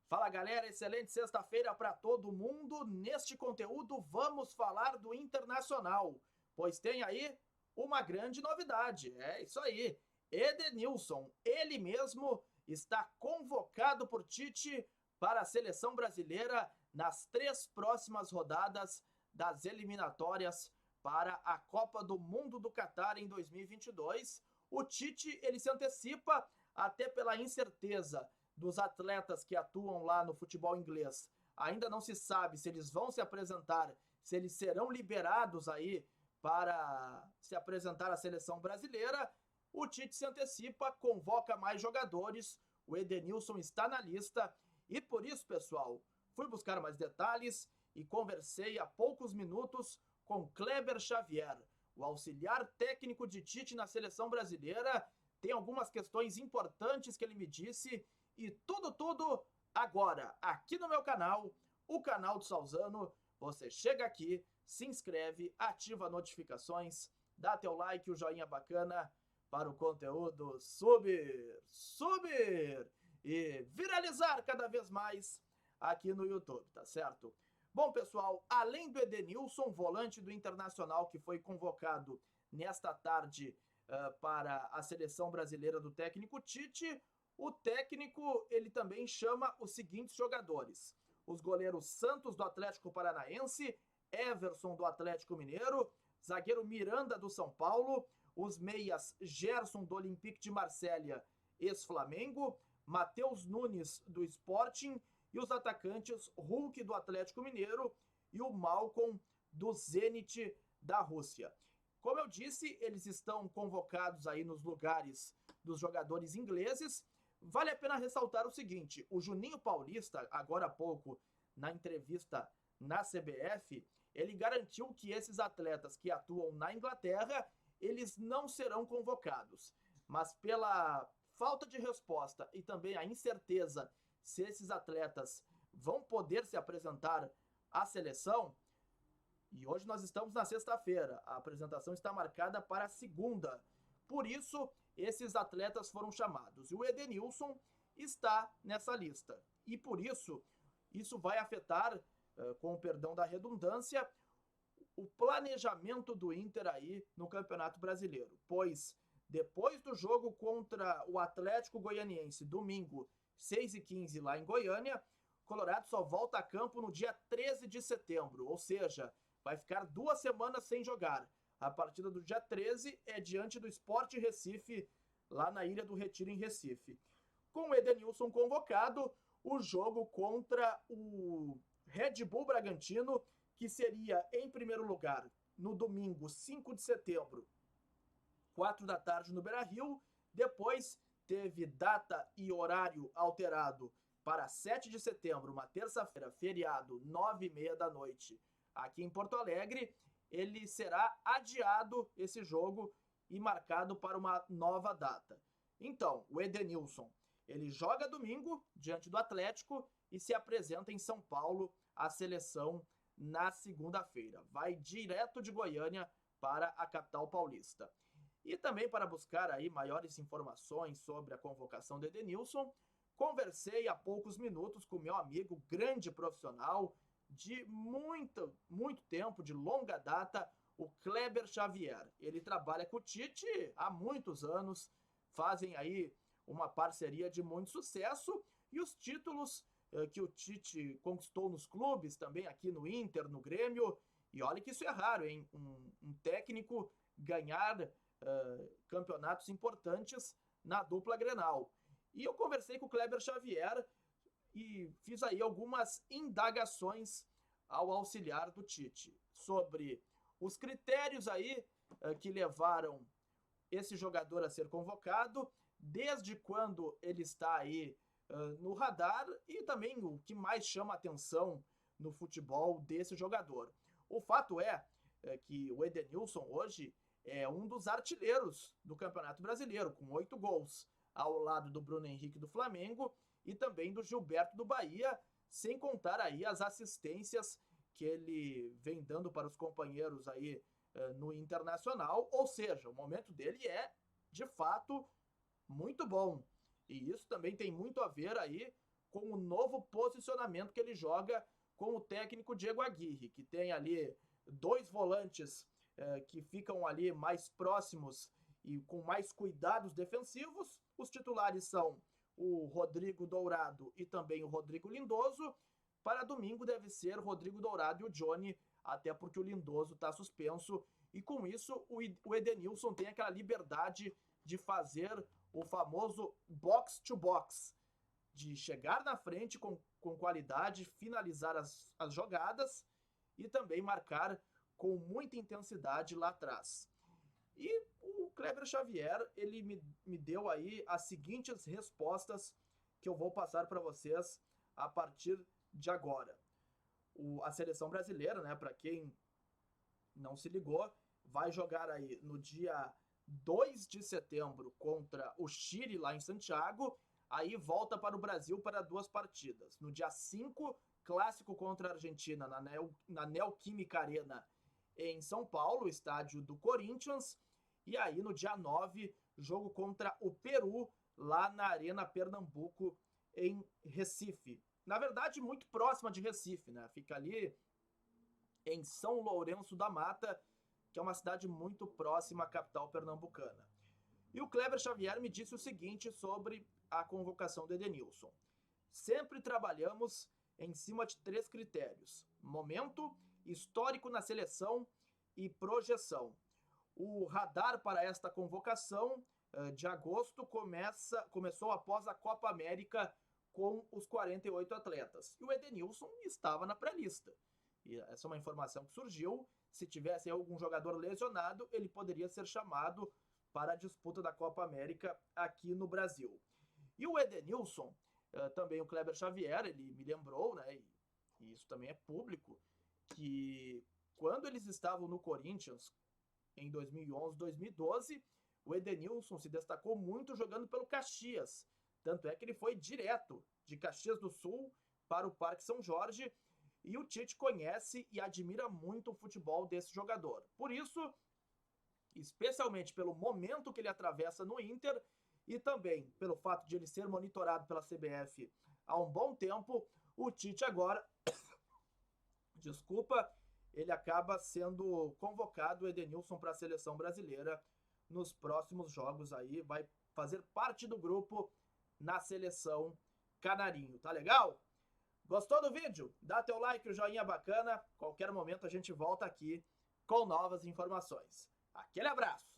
Fala galera, excelente sexta-feira para todo mundo. Neste conteúdo vamos falar do Internacional, pois tem aí uma grande novidade. É isso aí. Edenilson, ele mesmo está convocado por Tite para a seleção brasileira nas 3 próximas rodadas das eliminatórias para a Copa do Mundo do Catar em 2022. O Tite, ele se antecipa até pela incerteza dos atletas que atuam lá no futebol inglês. Ainda não se sabe se eles vão se apresentar, se eles serão liberados aí para se apresentar à seleção brasileira. O Tite se antecipa, convoca mais jogadores, o Edenilson está na lista e por isso, pessoal, fui buscar mais detalhes e conversei há poucos minutos com Kleber Xavier, o auxiliar técnico de Tite na seleção brasileira. Tem algumas questões importantes que ele me disse e tudo agora aqui no meu canal, o canal do Salzano. Você chega aqui, se inscreve, ativa notificações, dá teu like, o joinha bacana para o conteúdo subir e viralizar cada vez mais aqui no YouTube, tá certo? Bom, pessoal, além do Edenilson, volante do Internacional que foi convocado nesta tarde para a seleção brasileira do técnico Tite, o técnico ele também chama os seguintes jogadores: os goleiros Santos do Atlético Paranaense, Everson do Atlético Mineiro, zagueiro Miranda do São Paulo, os meias Gerson do Olympique de Marselha, ex-Flamengo, Matheus Nunes do Sporting e os atacantes Hulk do Atlético Mineiro e o Malcolm do Zenit da Rússia. Como eu disse, eles estão convocados aí nos lugares dos jogadores ingleses. Vale a pena ressaltar o seguinte: o Juninho Paulista, agora há pouco, na entrevista na CBF, ele garantiu que esses atletas que atuam na Inglaterra, eles não serão convocados. Mas pela falta de resposta e também a incerteza se esses atletas vão poder se apresentar à seleção, e hoje nós estamos na sexta-feira, a apresentação está marcada para a segunda. Por isso, esses atletas foram chamados. E o Edenilson está nessa lista. E por isso, isso vai afetar, com o perdão da redundância, o planejamento do Inter aí no Campeonato Brasileiro. Pois, depois do jogo contra o Atlético Goianiense, domingo, 6h15 lá em Goiânia, o Colorado só volta a campo no dia 13 de setembro. Ou seja, vai ficar 2 semanas sem jogar. A partida do dia 13 é diante do Sport Recife, lá na Ilha do Retiro, em Recife. Com o Edenilson convocado, o jogo contra o Red Bull Bragantino, que seria, em primeiro lugar, no domingo, 5 de setembro, 4 da tarde no Beira-Rio. Depois teve data e horário alterado para 7 de setembro, uma terça-feira, feriado, 9h30 da noite, aqui em Porto Alegre. Ele será adiado, esse jogo, e marcado para uma nova data. Então, o Edenilson, ele joga domingo diante do Atlético e se apresenta em São Paulo à seleção na segunda-feira. Vai direto de Goiânia para a capital paulista. E também para buscar aí maiores informações sobre a convocação do Edenilson, conversei há poucos minutos com meu amigo, grande profissional, de muito tempo, de longa data, o Kleber Xavier. Ele trabalha com o Tite há muitos anos, fazem aí uma parceria de muito sucesso, e os títulos que o Tite conquistou nos clubes, também aqui no Inter, no Grêmio, e olha que isso é raro, hein? Um técnico ganhar campeonatos importantes na dupla Grenal. E eu conversei com o Kleber Xavier e fiz aí algumas indagações ao auxiliar do Tite sobre os critérios aí que levaram esse jogador a ser convocado, desde quando ele está aí no radar e também o que mais chama a atenção no futebol desse jogador. O fato é que o Edenilson hoje é um dos artilheiros do Campeonato Brasileiro, com 8 gols, ao lado do Bruno Henrique do Flamengo e também do Gilberto do Bahia, sem contar aí as assistências que ele vem dando para os companheiros aí no Internacional. Ou seja, o momento dele é, de fato, muito bom. E isso também tem muito a ver aí com o novo posicionamento que ele joga com o técnico Diego Aguirre, que tem ali 2 volantes que ficam ali mais próximos e com mais cuidados defensivos. Os titulares são o Rodrigo Dourado e também o Rodrigo Lindoso. Para domingo deve ser Rodrigo Dourado e o Johnny, até porque o Lindoso está suspenso. E com isso o Edenilson tem aquela liberdade de fazer o famoso box to box, de chegar na frente com qualidade, finalizar as jogadas e também marcar com muita intensidade lá atrás. E o Kleber Xavier, ele me deu aí as seguintes respostas que eu vou passar para vocês a partir de agora. A seleção brasileira, né, para quem não se ligou, vai jogar aí no dia 2 de setembro contra o Chile lá em Santiago, aí volta para o Brasil para 2 partidas. No dia 5, clássico contra a Argentina na Neoquímica Arena em São Paulo, estádio do Corinthians. E aí no dia 9, jogo contra o Peru lá na Arena Pernambuco em Recife. Na verdade, muito próxima de Recife, né? Fica ali em São Lourenço da Mata, que é uma cidade muito próxima à capital pernambucana. E o Kleber Xavier me disse o seguinte sobre a convocação do Edenilson. Sempre trabalhamos em cima de 3 critérios: momento, histórico na seleção e projeção. O radar para esta convocação de agosto começou após a Copa América com os 48 atletas. E o Edenilson estava na pré-lista. E essa é uma informação que surgiu. Se tivesse algum jogador lesionado, ele poderia ser chamado para a disputa da Copa América aqui no Brasil. E o Edenilson, também o Kleber Xavier, ele me lembrou, né, e isso também é público, que quando eles estavam no Corinthians, em 2011, 2012, o Edenilson se destacou muito jogando pelo Caxias. Tanto é que ele foi direto de Caxias do Sul para o Parque São Jorge, e o Tite conhece e admira muito o futebol desse jogador. Por isso, especialmente pelo momento que ele atravessa no Inter e também pelo fato de ele ser monitorado pela CBF há um bom tempo, o Tite agora, ele acaba sendo convocado, o Edenilson, para a seleção brasileira nos próximos jogos aí, vai fazer parte do grupo na seleção canarinho, tá legal? Gostou do vídeo? Dá teu like, o joinha bacana. Qualquer momento a gente volta aqui com novas informações. Aquele abraço!